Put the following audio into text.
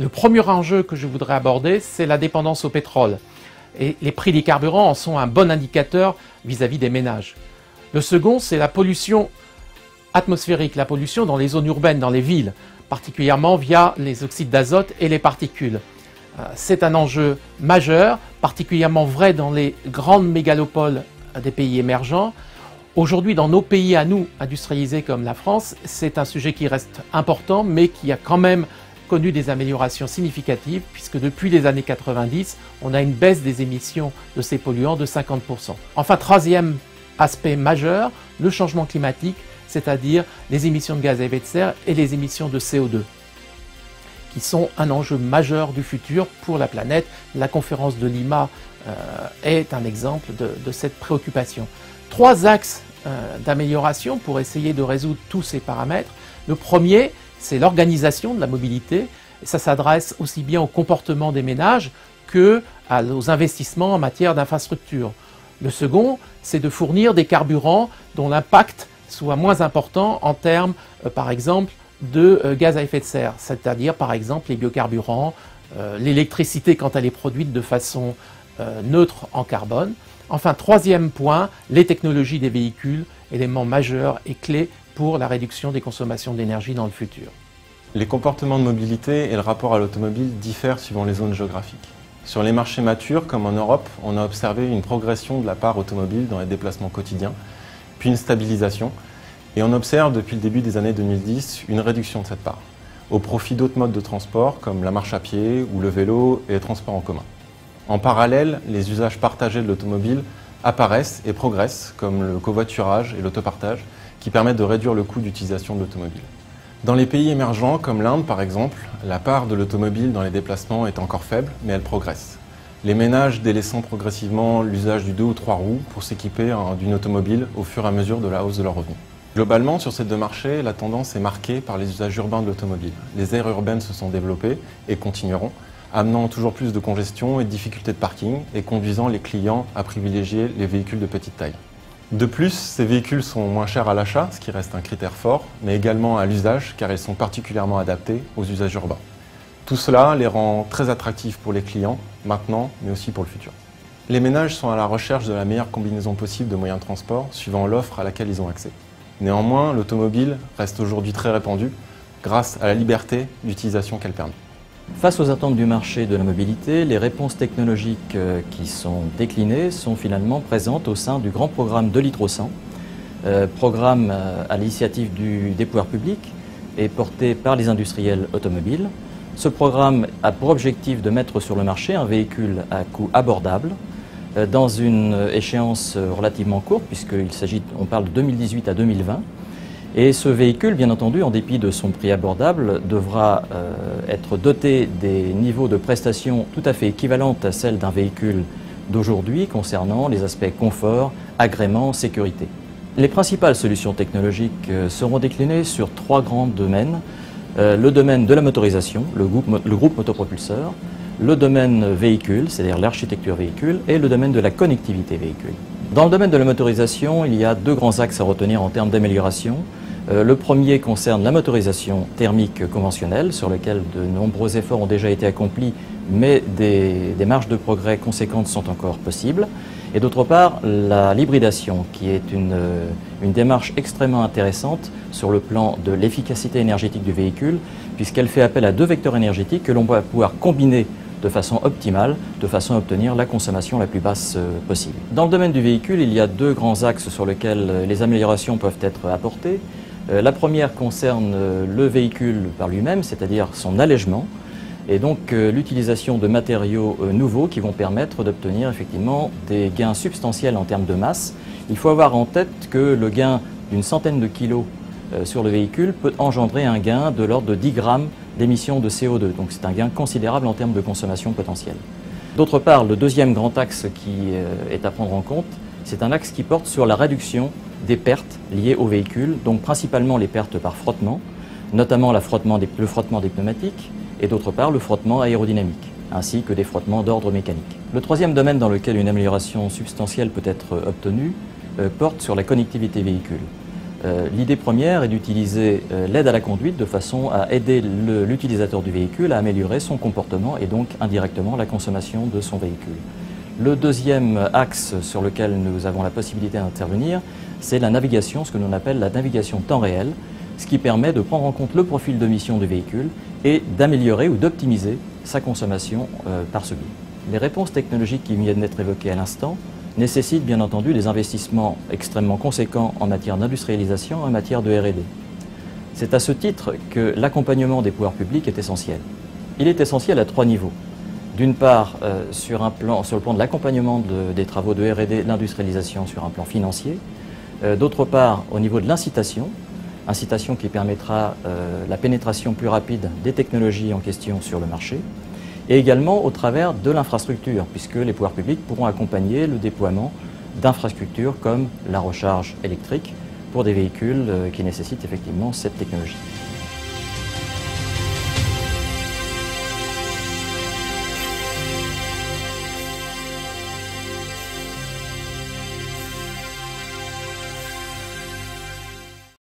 Le premier enjeu que je voudrais aborder, c'est la dépendance au pétrole. Et les prix des carburants en sont un bon indicateur vis-à-vis des ménages. Le second, c'est la pollution atmosphérique, la pollution dans les zones urbaines, dans les villes, particulièrement via les oxydes d'azote et les particules. C'est un enjeu majeur, particulièrement vrai dans les grandes mégalopoles des pays émergents. Aujourd'hui, dans nos pays à nous, industrialisés comme la France, c'est un sujet qui reste important, mais qui a quand même connu des améliorations significatives, puisque depuis les années 90, on a une baisse des émissions de ces polluants de 50%. Enfin, troisième aspect majeur, le changement climatique, c'est-à-dire les émissions de gaz à effet de serre et les émissions de CO2, qui sont un enjeu majeur du futur pour la planète. La conférence de Lima est un exemple de cette préoccupation. Trois axes d'amélioration pour essayer de résoudre tous ces paramètres. Le premier, c'est l'organisation de la mobilité. Et ça s'adresse aussi bien au comportement des ménages qu'aux investissements en matière d'infrastructure. Le second, c'est de fournir des carburants dont l'impact soit moins important en termes, par exemple, de gaz à effet de serre, c'est-à-dire par exemple les biocarburants, l'électricité quand elle est produite de façon neutre en carbone. Enfin, troisième point, les technologies des véhicules, élément majeur et clé pour la réduction des consommations d'énergie dans le futur. Les comportements de mobilité et le rapport à l'automobile diffèrent suivant les zones géographiques. Sur les marchés matures, comme en Europe, on a observé une progression de la part automobile dans les déplacements quotidiens, puis une stabilisation, et on observe depuis le début des années 2010 une réduction de cette part, au profit d'autres modes de transport comme la marche à pied ou le vélo et les transports en commun. En parallèle, les usages partagés de l'automobile apparaissent et progressent, comme le covoiturage et l'autopartage, qui permettent de réduire le coût d'utilisation de l'automobile. Dans les pays émergents, comme l'Inde par exemple, la part de l'automobile dans les déplacements est encore faible, mais elle progresse. Les ménages délaissant progressivement l'usage du 2 ou 3 roues pour s'équiper d'une automobile au fur et à mesure de la hausse de leurs revenus. Globalement, sur ces deux marchés, la tendance est marquée par les usages urbains de l'automobile. Les aires urbaines se sont développées et continueront, amenant toujours plus de congestion et de difficultés de parking et conduisant les clients à privilégier les véhicules de petite taille. De plus, ces véhicules sont moins chers à l'achat, ce qui reste un critère fort, mais également à l'usage car ils sont particulièrement adaptés aux usages urbains. Tout cela les rend très attractifs pour les clients, maintenant, mais aussi pour le futur. Les ménages sont à la recherche de la meilleure combinaison possible de moyens de transport, suivant l'offre à laquelle ils ont accès. Néanmoins, l'automobile reste aujourd'hui très répandue grâce à la liberté d'utilisation qu'elle permet. Face aux attentes du marché de la mobilité, les réponses technologiques qui sont déclinées sont finalement présentes au sein du grand programme 2 litres au 100, programme à l'initiative des pouvoirs publics et porté par les industriels automobiles. Ce programme a pour objectif de mettre sur le marché un véhicule à coût abordable, dans une échéance relativement courte, puisqu'on parle de 2018 à 2020. Et ce véhicule, bien entendu, en dépit de son prix abordable, devra être doté des niveaux de prestations tout à fait équivalentes à celles d'un véhicule d'aujourd'hui concernant les aspects confort, agrément, sécurité. Les principales solutions technologiques seront déclinées sur trois grands domaines. Le domaine de la motorisation, le groupe motopropulseur, le domaine véhicule, c'est-à-dire l'architecture véhicule, et le domaine de la connectivité véhicule. Dans le domaine de la motorisation, il y a deux grands axes à retenir en termes d'amélioration. Le premier concerne la motorisation thermique conventionnelle, sur laquelle de nombreux efforts ont déjà été accomplis, mais des marges de progrès conséquentes sont encore possibles. Et d'autre part, l'hybridation, qui est une démarche extrêmement intéressante sur le plan de l'efficacité énergétique du véhicule, puisqu'elle fait appel à deux vecteurs énergétiques que l'on va pouvoir combiner de façon optimale, de façon à obtenir la consommation la plus basse possible. Dans le domaine du véhicule, il y a deux grands axes sur lesquels les améliorations peuvent être apportées. La première concerne le véhicule par lui-même, c'est-à-dire son allègement, et donc l'utilisation de matériaux nouveaux qui vont permettre d'obtenir effectivement des gains substantiels en termes de masse. Il faut avoir en tête que le gain d'une centaine de kilos sur le véhicule peut engendrer un gain de l'ordre de 10 grammes d'émissions de CO2. Donc c'est un gain considérable en termes de consommation potentielle. D'autre part, le deuxième grand axe qui est à prendre en compte, c'est un axe qui porte sur la réduction des pertes liées au véhicule, donc principalement les pertes par frottement, notamment le frottement des pneumatiques, et d'autre part le frottement aérodynamique, ainsi que des frottements d'ordre mécanique. Le troisième domaine dans lequel une amélioration substantielle peut être obtenue porte sur la connectivité véhicule. L'idée première est d'utiliser l'aide à la conduite de façon à aider l'utilisateur du véhicule à améliorer son comportement et donc indirectement la consommation de son véhicule. Le deuxième axe sur lequel nous avons la possibilité d'intervenir, c'est la navigation, ce que l'on appelle la navigation temps réel, ce qui permet de prendre en compte le profil d'émission du véhicule et d'améliorer ou d'optimiser sa consommation par ce biais. Les réponses technologiques qui viennent d'être évoquées à l'instant nécessitent bien entendu des investissements extrêmement conséquents en matière d'industrialisation et en matière de R&D. C'est à ce titre que l'accompagnement des pouvoirs publics est essentiel. Il est essentiel à 3 niveaux. D'une part, sur le plan de l'accompagnement des travaux de R&D, l'industrialisation sur un plan financier. D'autre part, au niveau de l'incitation qui permettra la pénétration plus rapide des technologies en question sur le marché. Et également au travers de l'infrastructure, puisque les pouvoirs publics pourront accompagner le déploiement d'infrastructures comme la recharge électrique pour des véhicules qui nécessitent effectivement cette technologie.